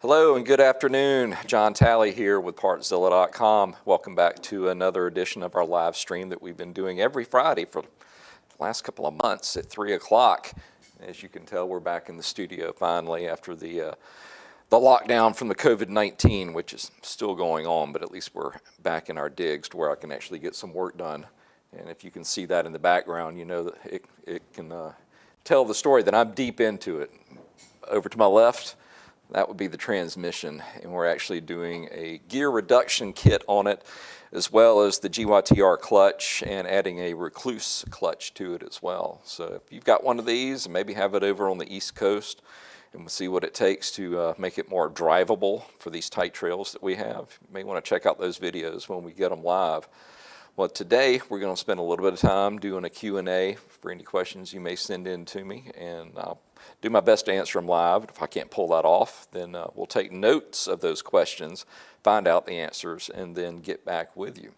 Hello and good afternoon. John Talley here with Partzilla.com. Welcome back to another edition of our live stream that we've been doing every Friday for the last couple of months at 3 o'clock. As you can tell, we're back in the studio finally after the lockdown from the COVID-19, which is still going on, but at least we're back in our digs to where I can actually get some work done. And if you can see that in the background, you know that it can tell the story that I'm deep into it. Over to my left, that would be the transmission, and we're actually doing a gear reduction kit on it, as well as the GYTR clutch, and adding a recluse clutch to it as well. So if you've got one of these, maybe have it over on the East Coast, and we'll see what it takes to make it more drivable for these tight trails that we have. You may want to check out those videos when we get them live. Well, today we're going to spend a little bit of time doing a Q&A for any questions you may send in to me, and I'll do my best to answer them live. If I can't pull that off, then we'll take notes of those questions, find out the answers, and then get back with you.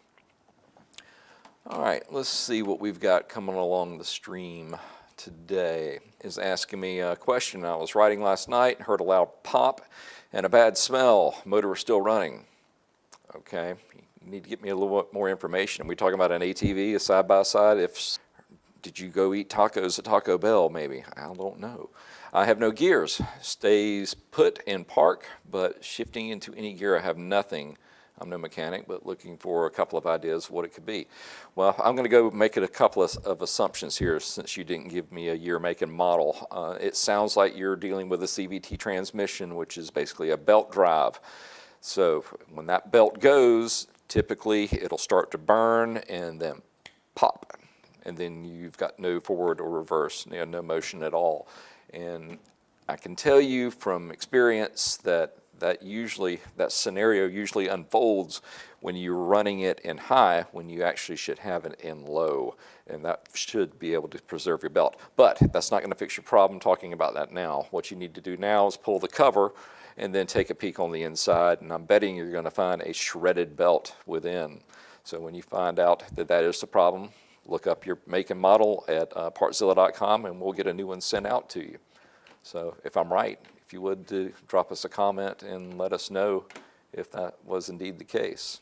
All right, let's see what we've got coming along the stream today. Is asking me a question. I was riding last night, heard a loud pop and a bad smell. Motor was still running. Okay, you need to get me a little bit more information. Are we talking about an ATV, a side-by-side? Did you go eat tacos at Taco Bell, maybe? I don't know. I have no gears. Stays put in park, but shifting into any gear, I have nothing. I'm no mechanic, but looking for a couple of ideas of what it could be. Well, I'm going to go make it a couple of assumptions here since you didn't give me a year, make, and model. It sounds like you're dealing with a CVT transmission, which is basically a belt drive. So when that belt goes, typically it'll start to burn and then pop. And then you've got no forward or reverse, no motion at all. And I can tell you from experience that that scenario usually unfolds when you're running it in high, when you actually should have it in low, and that should be able to preserve your belt. But that's not going to fix your problem. Talking about that now. What you need to do now is pull the cover and then take a peek on the inside, and I'm betting you're going to find a shredded belt within. So when you find out that that is the problem, look up your make and model at Partzilla.com, and we'll get a new one sent out to you. So if I'm right, if you would drop us a comment and let us know if that was indeed the case.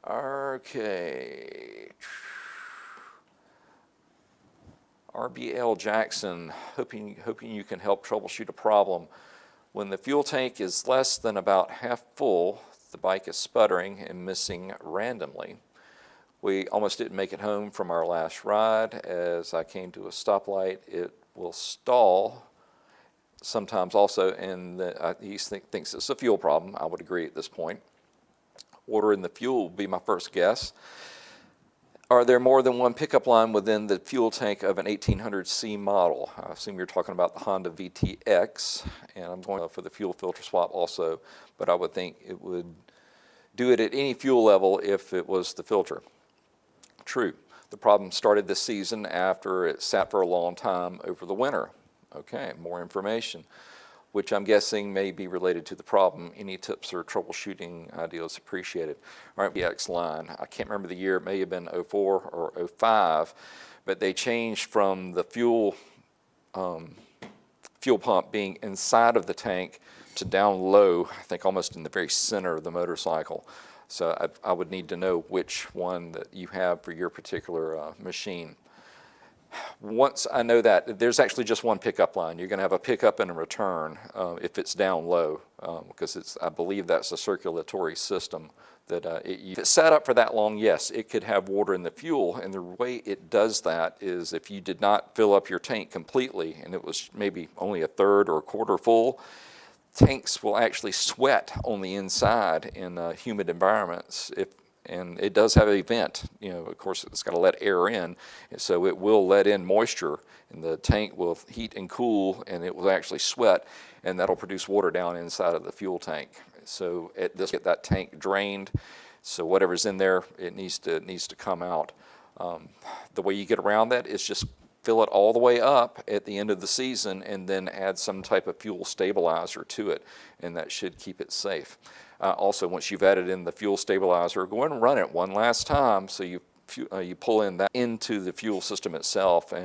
Okay. RBL Jackson, hoping you can help troubleshoot a problem. When the fuel tank is less than about half full, the bike is sputtering and missing randomly. We almost didn't make it home from our last ride. As I came to a stoplight, it will stall sometimes also, and he thinks it's a fuel problem. I would agree at this point. Ordering the fuel will be my first guess. Are there more than one pickup line within the fuel tank of an 1800C model? I assume you're talking about the Honda VTX, and I'm going for the fuel filter swap also, but I would think it would do it at any fuel level if it was the filter. True. The problem started this season after it sat for a long time over the winter. Okay, more information, which I'm guessing may be related to the problem. Any tips or troubleshooting ideas appreciated. All right, VX line. I can't remember the year. It may have been 04 or 05, but they changed from the fuel pump being inside of the tank to down low, I think almost in the very center of the motorcycle. So I would need to know which one that you have for your particular machine. Once I know that, there's actually just one pickup line. You're going to have a pickup and a return if it's down low, because I believe that's a circulatory system that if it's set up for that long, yes, it could have water in the fuel. And the way it does that is if you did not fill up your tank completely and it was maybe only a third or a quarter full, tanks will actually sweat on the inside in humid environments. And it does have a vent, of course it's got to let air in, and so it will let in moisture, and the tank will heat and cool, and it will actually sweat, and that'll produce water down inside of the fuel tank. So get that tank drained, so whatever's in there, it needs to come out. The way you get around that is just fill it all the way up at the end of the season and then add some type of fuel stabilizer to it, and that should keep it safe. Also, once you've added in the fuel stabilizer, go ahead and run it one last time so you pull in that into the fuel system itself, and